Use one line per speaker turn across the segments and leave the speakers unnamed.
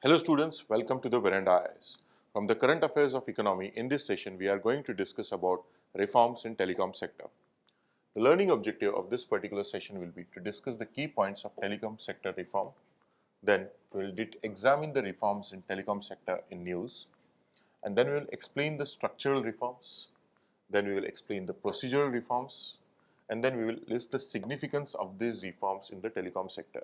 Hello students, welcome to the Veranda IAS. From the current affairs of economy, in this session we are going to discuss about reforms in telecom sector. The learning objective of this particular session will be to discuss the key points of telecom sector reform. Then we will examine the reforms in telecom sector in news. And then we will explain the structural reforms. Then we will explain the procedural reforms. And then we will list the significance of these reforms in the telecom sector.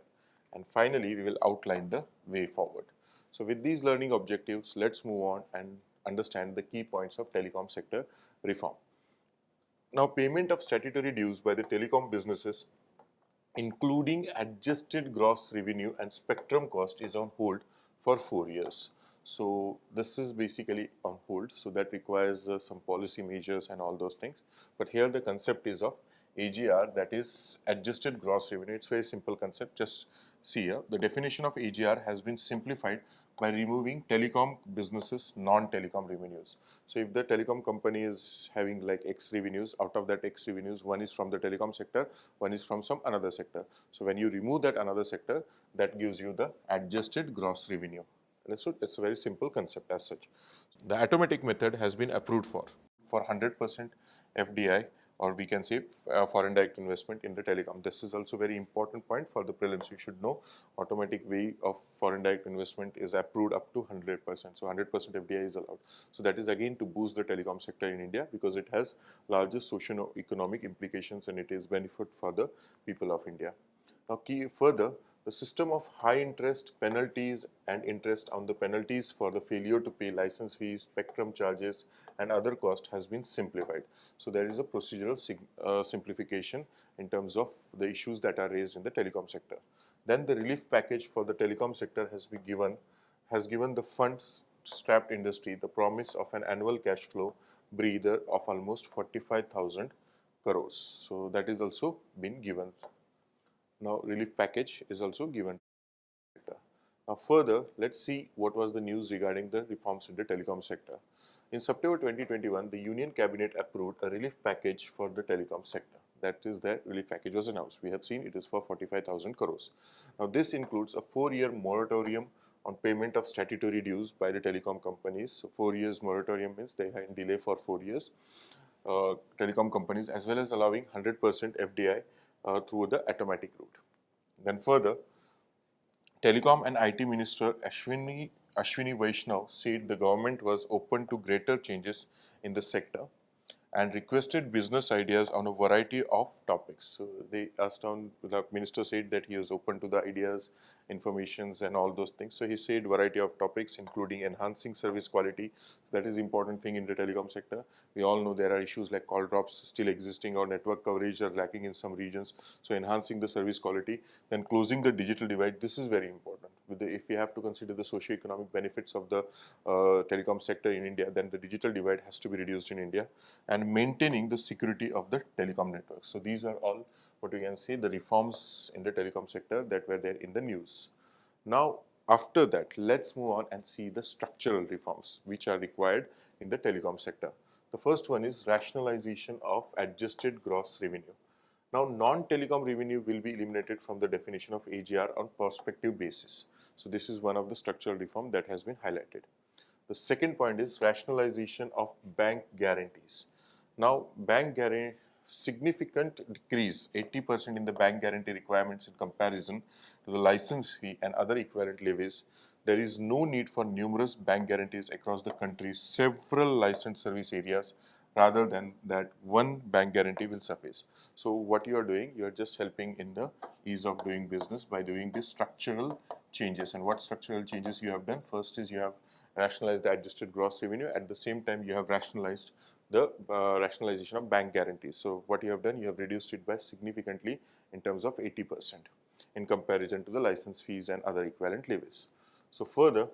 And finally, we will outline the way forward. So with these learning objectives, let's move on and understand the key points of telecom sector reform. Now, payment of statutory dues by the telecom businesses, including adjusted gross revenue and spectrum cost, is on hold for 4 years. So this is basically on hold, so that requires some policy measures and all those things. But here the concept is of AGR, that is adjusted gross revenue. It's a very simple concept. Just see here, the definition of AGR has been simplified by removing telecom businesses non-telecom revenues. So if the telecom company is having like X revenues, out of that X revenues, one is from the telecom sector, one is from some another sector. So when you remove that another sector, that gives you the adjusted gross revenue. Understood? It's a very simple concept as such. The automatic method has been approved for 100% FDI, or we can say foreign direct investment in the telecom. This is also very important point for the prelims. You should know automatic way of foreign direct investment is approved up to 100%. So 100% FDI is allowed. So that is again to boost the telecom sector in India, because it has largest socio-economic implications and it is benefit for the people of India. Now further, the system of high interest penalties and interest on the penalties for the failure to pay license fees, spectrum charges and other costs has been simplified. So there is a procedural simplification in terms of the issues that are raised in the telecom sector. Then the relief package for the telecom sector has given the fund strapped industry the promise of an annual cash flow breather of almost 45,000 crores. So that is also been given. Now relief package is also given. Now further, let's see what was the news regarding the reforms in the telecom sector. In September 2021, the Union Cabinet approved a relief package for the telecom sector. That is, the relief package was announced. We have seen it is for 45,000 crores. Now this includes a 4-year moratorium on payment of statutory dues by the telecom companies. So 4 years moratorium means they had delay for 4 years. Telecom companies, as well as allowing 100% FDI through the automatic route. Then further, Telecom and IT Minister Ashwini Vaishnaw said the government was open to greater changes in the sector and requested business ideas on a variety of topics. So they asked the minister said that he is open to the ideas, informations and all those things. So he said variety of topics, including enhancing service quality. That is important thing in the telecom sector. We all know there are issues like call drops still existing, or network coverage are lacking in some regions. So enhancing the service quality, then closing the digital divide. This is very important. If we have to consider the socio-economic benefits of the telecom sector in India, then the digital divide has to be reduced in India, and maintaining the security of the telecom network. So these are all what we can say the reforms in the telecom sector that were there in the news. Now after that, let's move on and see the structural reforms which are required in the telecom sector. The first one is rationalization of adjusted gross revenue. Now, non-telecom revenue will be eliminated from the definition of AGR on prospective basis. So this is one of the structural reform that has been highlighted. The second point is rationalization of bank guarantees. Now, bank guarantee significant decrease, 80% in the bank guarantee requirements in comparison to the license fee and other equivalent levies. There is no need for numerous bank guarantees across the country, several licensed service areas. Rather than that, one bank guarantee will suffice. So what you are doing, you are just helping in the ease of doing business by doing these structural changes. And what structural changes you have done? First is you have rationalized the adjusted gross revenue. At the same time, you have rationalized the rationalization of bank guarantees. So what you have done, you have reduced it by significantly in terms of 80% in comparison to the license fees and other equivalent levies. So further,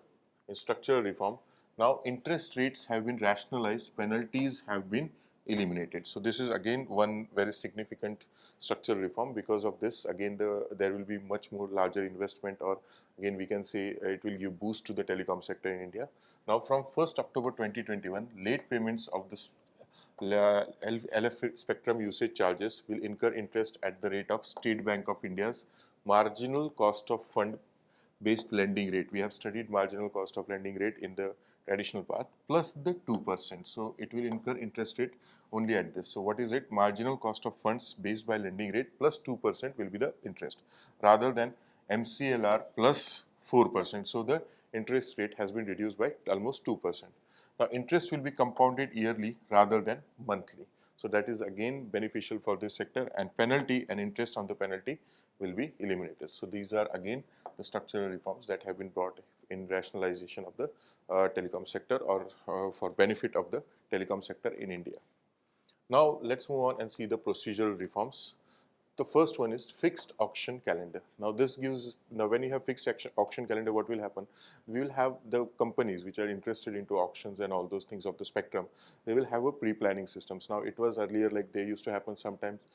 in structural reform, now interest rates have been rationalized, penalties have been eliminated. So this is again one very significant structural reform. Because of this, again there will be much more larger investment, or again we can say it will give boost to the telecom sector in India. Now from 1st October 2021, late payments of this LF spectrum usage charges will incur interest at the rate of State Bank of India's marginal cost of fund based lending rate. We have studied marginal cost of lending rate in the traditional path plus the 2%. So it will incur interest rate only at this. So what is it? Marginal cost of funds based by lending rate plus 2% will be the interest rather than MCLR plus 4%. So the interest rate has been reduced by almost 2%. Now interest will be compounded yearly rather than monthly. So that is again beneficial for this sector, and penalty and interest on the penalty will be eliminated. So these are again the structural reforms that have been brought in rationalization of the telecom sector, or for benefit of the telecom sector in India. Now let's move on and see the procedural reforms. The first one is fixed auction calendar. Now this gives, now when you have fixed auction calendar, what will happen? We will have the companies which are interested into auctions and all those things of the spectrum. They will have a pre-planning systems. Now it was earlier like they used to happen sometimes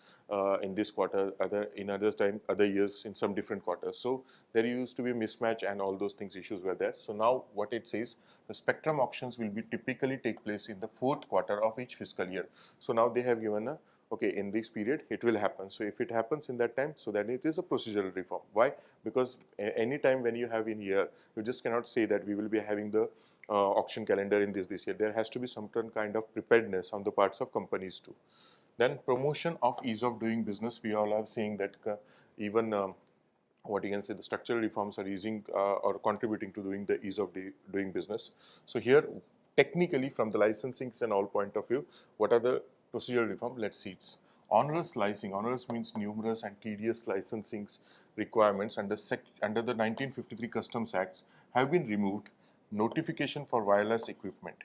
in this quarter, other years in some different quarters. So there used to be a mismatch and all those things issues were there. So now what it says, the spectrum auctions will be typically take place in the fourth quarter of each fiscal year. So now they have given a, okay, in this period it will happen. So if it happens in that time, so then it is a procedural reform. Why? Because any time when you have in year, you just cannot say that we will be having the auction calendar in this year. There has to be some kind of preparedness on the parts of companies too. Then promotion of ease of doing business. We all are saying that even what you can say, the structural reforms are using or contributing to doing the ease of doing business. So here technically from the licensing and all point of view, what are the procedural reform? Let's see. It's onerous licensing. Onerous means numerous and tedious licensing requirements under the 1953 Customs Acts have been removed. Notification for wireless equipment.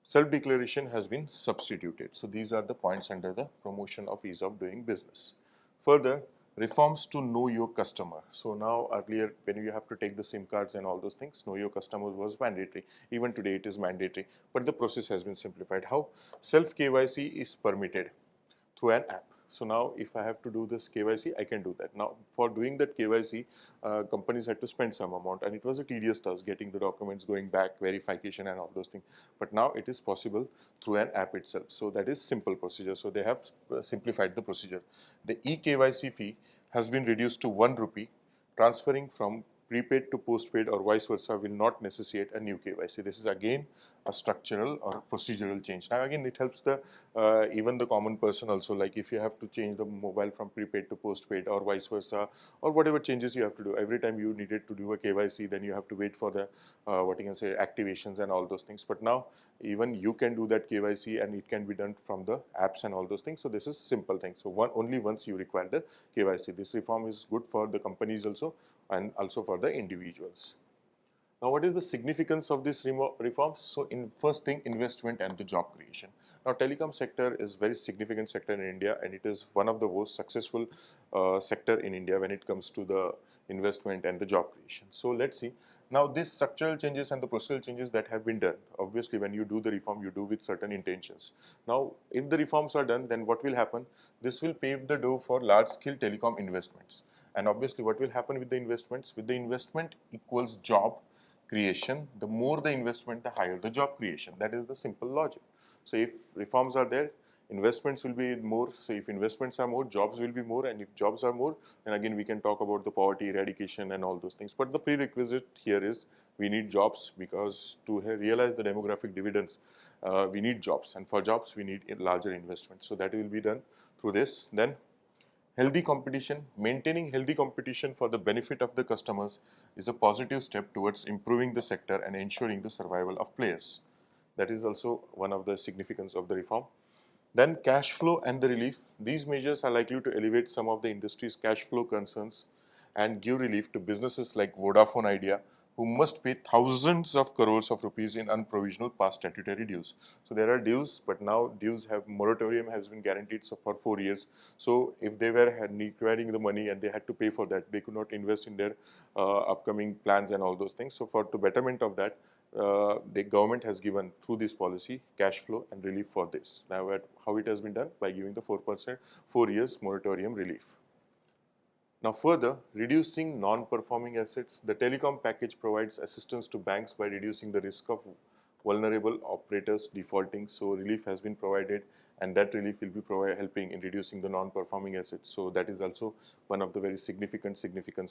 Self-declaration has been substituted. So these are the points under the promotion of ease of doing business. Further, reforms to know your customer. So now earlier when you have to take the SIM cards and all those things, know your customers was mandatory. Even today it is mandatory, but the process has been simplified. How? Self KYC is permitted through an app. So now if I have to do this KYC, I can do that. Now for doing that KYC, companies had to spend some amount, and it was a tedious task getting the documents, going back, verification and all those things. But now it is possible through an app itself. So that is simple procedure. So they have simplified the procedure. The eKYC fee has been reduced to 1 rupee. Transferring from prepaid to postpaid or vice versa will not necessitate a new KYC. This is again a structural or procedural change. Now again it helps the even the common person also, like if you have to change the mobile from prepaid to postpaid or vice versa, or whatever changes you have to do, every time you needed to do a KYC, then you have to wait for the what you can say, activations and all those things. But now even you can do that KYC and it can be done from the apps and all those things. So this is simple thing. So only once you require the KYC. This reform is good for the companies also and also for the individuals. Now, what is the significance of this reforms? So, in first thing, investment and the job creation. Now, telecom sector is very significant sector in India, and it is one of the most successful sector in India when it comes to the investment and the job creation. So, let's see. Now, these structural changes and the procedural changes that have been done, obviously when you do the reform, you do with certain intentions. Now, if the reforms are done, then what will happen? This will pave the door for large-scale telecom investments. And obviously, what will happen with the investments? With the investment equals job creation. The more the investment, the higher the job creation. That is the simple logic. So if reforms are there, investments will be more. So if investments are more, jobs will be more, and if jobs are more, then again we can talk about the poverty eradication and all those things. But the prerequisite here is we need jobs, because to realize the demographic dividends, we need jobs, and for jobs we need larger investment. So that will be done through this. Then healthy competition. Maintaining healthy competition for the benefit of the customers is a positive step towards improving the sector and ensuring the survival of players. That is also one of the significance of the reform. Then cash flow and the relief. These measures are likely to elevate some of the industry's cash flow concerns and give relief to businesses like Vodafone Idea, who must pay thousands of crores of rupees in unprovisional past statutory dues. So there are dues, but now dues have, moratorium has been guaranteed for 4 years. So if they were requiring the money and they had to pay for that, they could not invest in their upcoming plans and all those things. So for the betterment of that, the government has given through this policy cash flow and relief for this. Now how it has been done? By giving the 4%, 4 years moratorium relief. Now further, reducing non-performing assets. The telecom package provides assistance to banks by reducing the risk of vulnerable operators defaulting. So relief has been provided, and that relief will be helping in reducing the non-performing assets. So that is also one of the very significance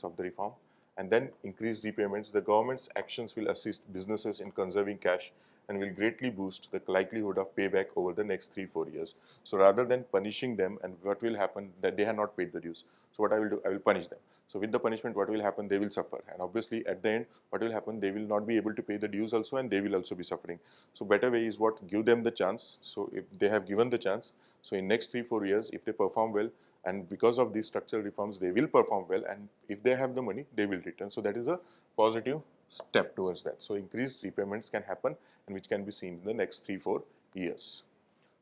of the reform. and then increased repayments, the government's actions will assist businesses in conserving cash and will greatly boost the likelihood of payback over the next 3-4 years. So rather than punishing them, and what will happen that they have not paid the dues. So what I will do, I will punish them. So with the punishment, what will happen? They will suffer, and obviously at the end, what will happen? They will not be able to pay the dues also, and they will also be suffering. So better way is what? Give them the chance. So if they have given the chance, so in next 3-4 years, if they perform well, and because of these structural reforms, they will perform well, and if they have the money, they will return. So that is a positive step towards that. So increased repayments can happen, and which can be seen in the next 3-4 years.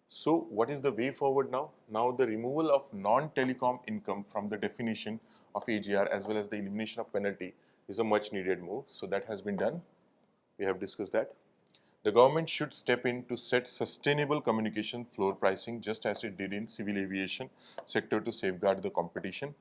So what is the way forward now? Now the removal of non-telecom income from the definition of AGR as well as the elimination of penalty is a much needed move. So that has been done. We have discussed that. The government should step in to set sustainable communication floor pricing just as it did in civil aviation sector to safeguard the competition.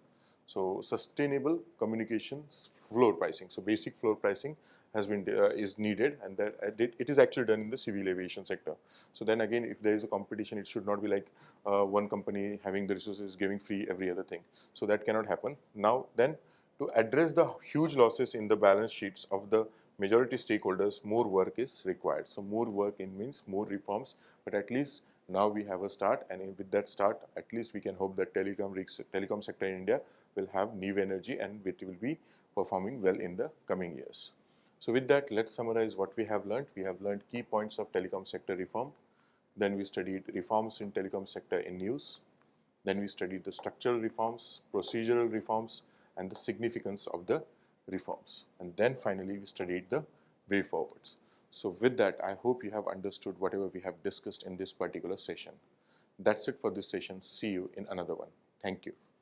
So sustainable communications floor pricing. So basic floor pricing has been is needed, and that it is actually done in the civil aviation sector. So then again, if there is a competition, it should not be like one company having the resources giving free every other thing. So that cannot happen. Now then, to address the huge losses in the balance sheets of the majority stakeholders, more work is required. So more work means more reforms, but at least now we have a start, and with that start, at least we can hope that telecom sector in India will have new energy and it will be performing well in the coming years. So with that, let's summarize what we have learned. We have learned key points of telecom sector reform. Then we studied reforms in telecom sector in news. Then we studied the structural reforms, procedural reforms, and the significance of the reforms. And then finally, we studied the way forwards. So with that, I hope you have understood whatever we have discussed in this particular session. That's it for this session. See you in another one. Thank you.